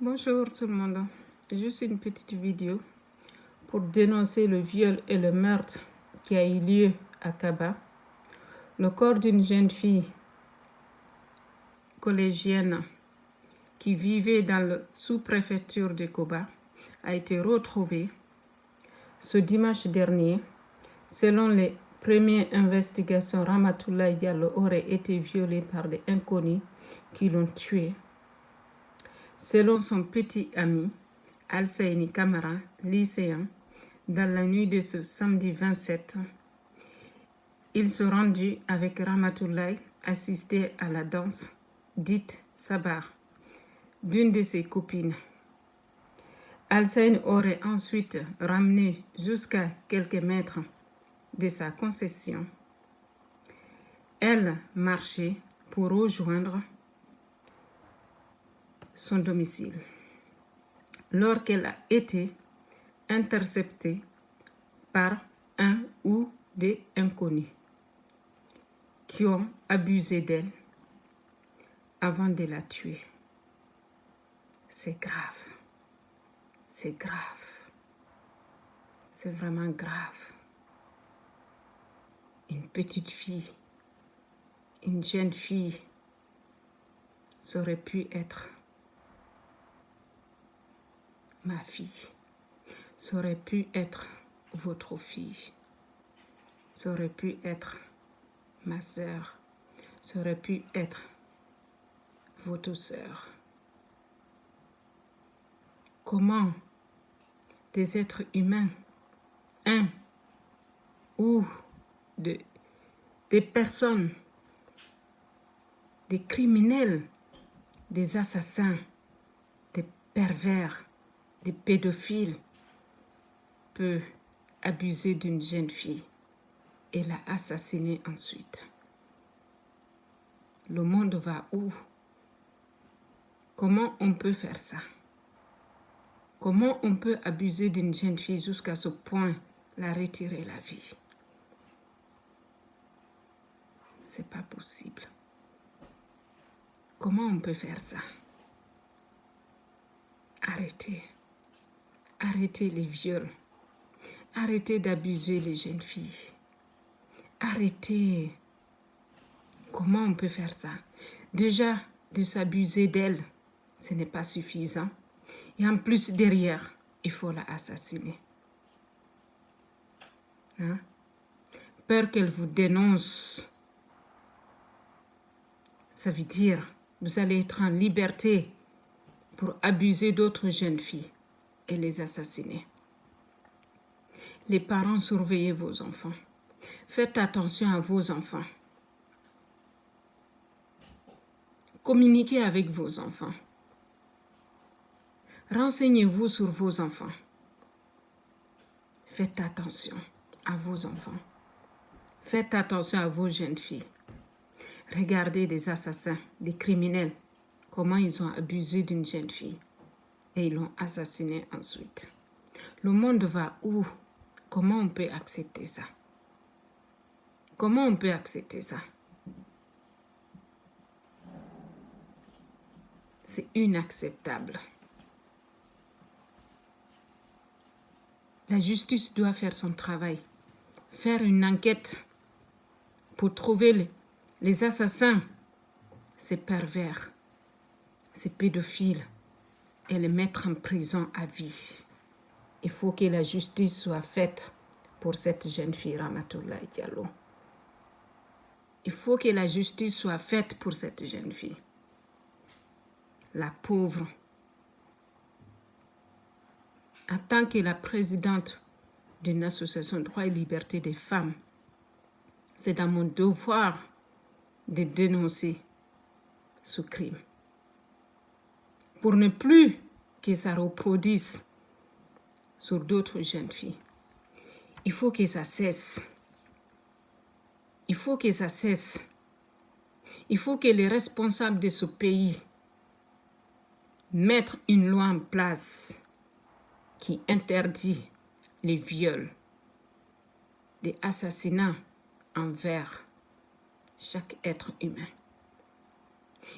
Bonjour tout le monde, juste une petite vidéo pour dénoncer le viol et le meurtre qui a eu lieu à Kaba. Le corps d'une jeune fille collégienne qui vivait dans la sous-préfecture de Koba a été retrouvé ce dimanche dernier. Selon les premières investigations, Ramatoulaye Diallo aurait été violée par des inconnus qui l'ont tué. Selon son petit ami, Alsaini Kamara, lycéen, dans la nuit de ce samedi 27, il se rendit avec Ramatoulaye assister à la danse dite Sabar d'une de ses copines. Alsaini aurait ensuite ramené jusqu'à quelques mètres de sa concession. Elle marchait pour rejoindre son domicile. Lorsqu'elle a été interceptée par un ou des inconnus qui ont abusé d'elle avant de la tuer. C'est grave. C'est grave. C'est vraiment grave. Une petite fille, une jeune fille, ça aurait pu être ma fille, ça aurait pu être votre fille, ça aurait pu être ma sœur, ça aurait pu être votre sœur. Comment des êtres humains, ou des personnes, des criminels, des assassins, des pervers, des pédophiles peuvent abuser d'une jeune fille et la assassiner ensuite. Le monde va où? Comment on peut faire ça? Comment on peut abuser d'une jeune fille jusqu'à ce point la retirer la vie? C'est pas possible. Comment on peut faire ça? Arrêtez. Arrêtez les viols. Arrêtez d'abuser les jeunes filles. Arrêtez. Comment on peut faire ça? Déjà, de s'abuser d'elle, ce n'est pas suffisant. Et en plus, derrière, il faut la assassiner. Peur qu'elle vous dénonce. Ça veut dire vous allez être en liberté pour abuser d'autres jeunes filles et les assassiner. Les parents, surveillez vos enfants. Faites attention à vos enfants. Communiquez avec vos enfants. Renseignez-vous sur vos enfants. Faites attention à vos enfants. Faites attention à vos jeunes filles. Regardez des assassins, des criminels, comment ils ont abusé d'une jeune fille et ils l'ont assassinée ensuite. Le monde va où? Comment on peut accepter ça? Comment on peut accepter ça? C'est inacceptable. La justice doit faire son travail, faire une enquête pour trouver les assassins, ces pervers, ces pédophiles, et les mettre en prison à vie. Il faut que la justice soit faite pour cette jeune fille Ramatoulaye Diallo. Il faut que la justice soit faite pour cette jeune fille. La pauvre. En tant que la présidente d'une association Droit et Liberté des femmes, c'est dans mon devoir de dénoncer ce crime. Pour ne plus que ça reproduise sur d'autres jeunes filles. Il faut que ça cesse. Il faut que ça cesse. Il faut que les responsables de ce pays mettent une loi en place qui interdit les viols, les assassinats envers chaque être humain.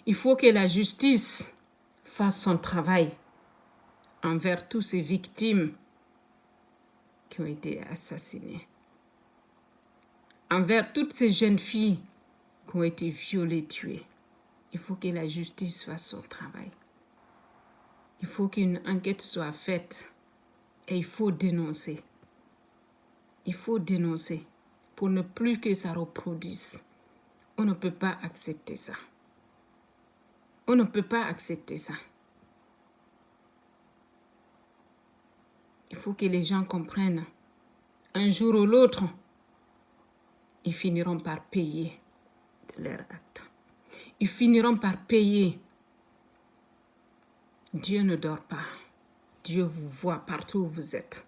Il faut que la justice fasse son travail envers toutes ces victimes qui ont été assassinées, envers toutes ces jeunes filles qui ont été violées, tuées. Il faut que la justice fasse son travail. Il faut qu'une enquête soit faite et il faut dénoncer. Il faut dénoncer pour ne plus que ça reproduise. On ne peut pas accepter ça. On ne peut pas accepter ça. Il faut que les gens comprennent. Un jour ou l'autre, ils finiront par payer de leurs actes. Ils finiront par payer. Dieu ne dort pas. Dieu vous voit partout où vous êtes.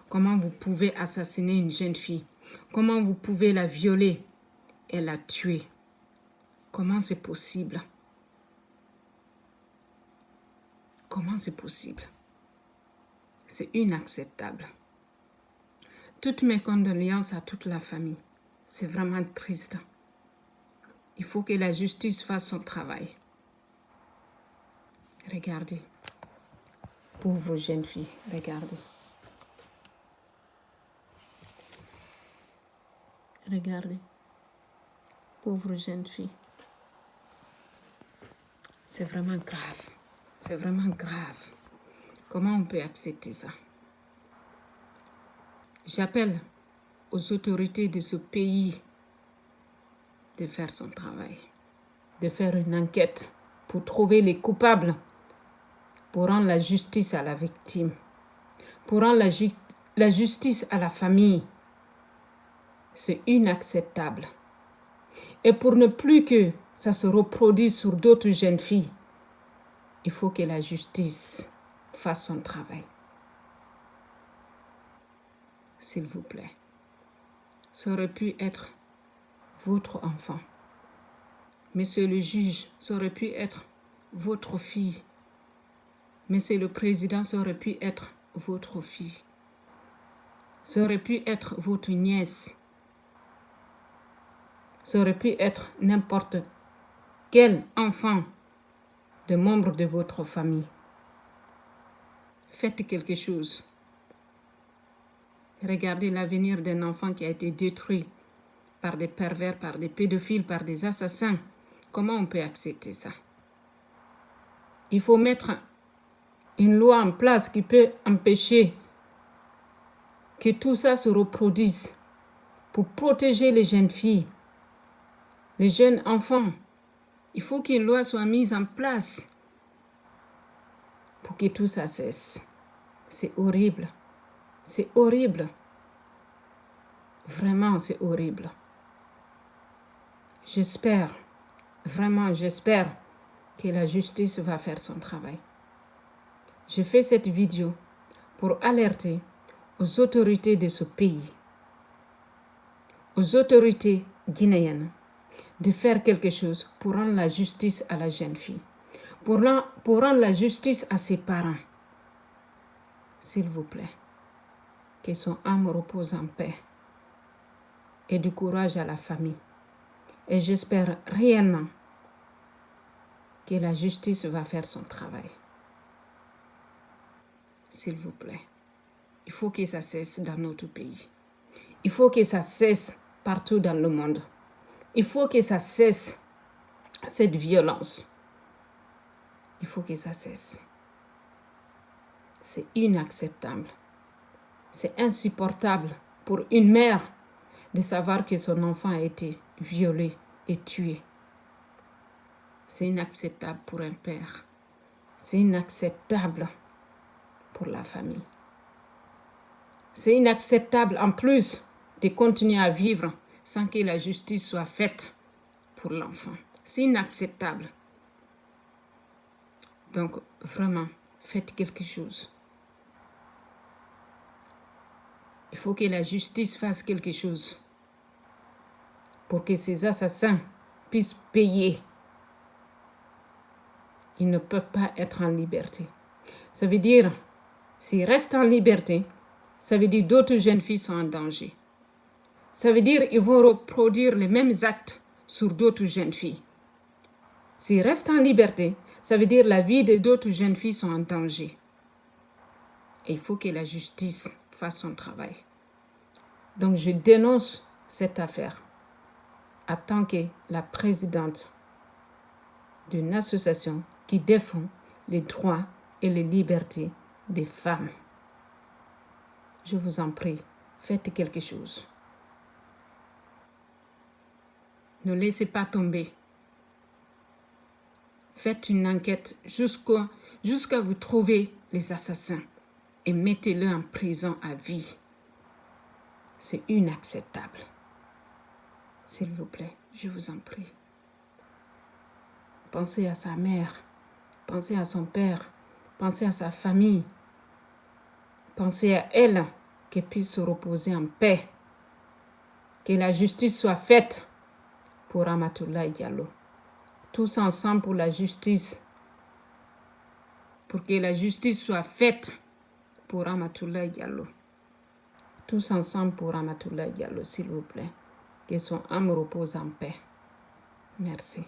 Comment vous pouvez assassiner une jeune fille? Comment vous pouvez la violer et la tuer? Comment c'est possible? Comment c'est possible? C'est inacceptable. Toutes mes condoléances à toute la famille. C'est vraiment triste. Il faut que la justice fasse son travail. Regardez. Pauvre jeune fille, regardez. Regardez. Pauvre jeune fille. C'est vraiment grave. C'est vraiment grave. Comment on peut accepter ça? J'appelle aux autorités de ce pays de faire son travail, de faire une enquête pour trouver les coupables, pour rendre la justice à la victime, pour rendre la justice à la famille. C'est inacceptable. Et pour ne plus que ça se reproduise sur d'autres jeunes filles, il faut que la justice fasse son travail. S'il vous plaît. Ça aurait pu être votre enfant. Monsieur le juge, ça aurait pu être votre fille. Monsieur le président, ça aurait pu être votre fille. Ça aurait pu être votre nièce. Ça aurait pu être n'importe quel enfant de membre de votre famille. Faites quelque chose. Regardez l'avenir d'un enfant qui a été détruit par des pervers, par des pédophiles, par des assassins. Comment on peut accepter ça? Il faut mettre une loi en place qui peut empêcher que tout ça se reproduise pour protéger les jeunes filles, les jeunes enfants. Il faut qu'une loi soit mise en place pour que tout ça cesse. C'est horrible. C'est horrible. Vraiment, c'est horrible. J'espère, vraiment, j'espère que la justice va faire son travail. Je fais cette vidéo pour alerter aux autorités de ce pays, aux autorités guinéennes, de faire quelque chose pour rendre la justice à la jeune fille, pour rendre la justice à ses parents. S'il vous plaît, que son âme repose en paix et du courage à la famille. Et j'espère réellement que la justice va faire son travail. S'il vous plaît, il faut que ça cesse dans notre pays. Il faut que ça cesse partout dans le monde. Il faut que ça cesse, cette violence. Il faut que ça cesse. C'est inacceptable. C'est insupportable pour une mère de savoir que son enfant a été violé et tué. C'est inacceptable pour un père. C'est inacceptable pour la famille. C'est inacceptable en plus de continuer à vivre sans que la justice soit faite pour l'enfant. C'est inacceptable. Donc, vraiment, faites quelque chose. Il faut que la justice fasse quelque chose pour que ces assassins puissent payer. Ils ne peuvent pas être en liberté. Ça veut dire, s'ils restent en liberté, ça veut dire d'autres jeunes filles sont en danger. Ça veut dire qu'ils vont reproduire les mêmes actes sur d'autres jeunes filles. S'ils restent en liberté, ça veut dire la vie de d'autres jeunes filles sont en danger. Il faut que la justice fasse son travail. Donc je dénonce cette affaire en tant que la présidente d'une association qui défend les droits et les libertés des femmes. Je vous en prie, faites quelque chose. Ne laissez pas tomber. Faites une enquête jusqu'à vous trouver les assassins et mettez-les en prison à vie. C'est inacceptable. S'il vous plaît, je vous en prie. Pensez à sa mère, pensez à son père, pensez à sa famille. Pensez à elle, qu'elle puisse se reposer en paix. Que la justice soit faite pour Ramatoulaye Diallo. Tous ensemble pour la justice. Pour que la justice soit faite pour Ramatoulaye Diallo. Tous ensemble pour Ramatoulaye Diallo, s'il vous plaît. Que son âme repose en paix. Merci.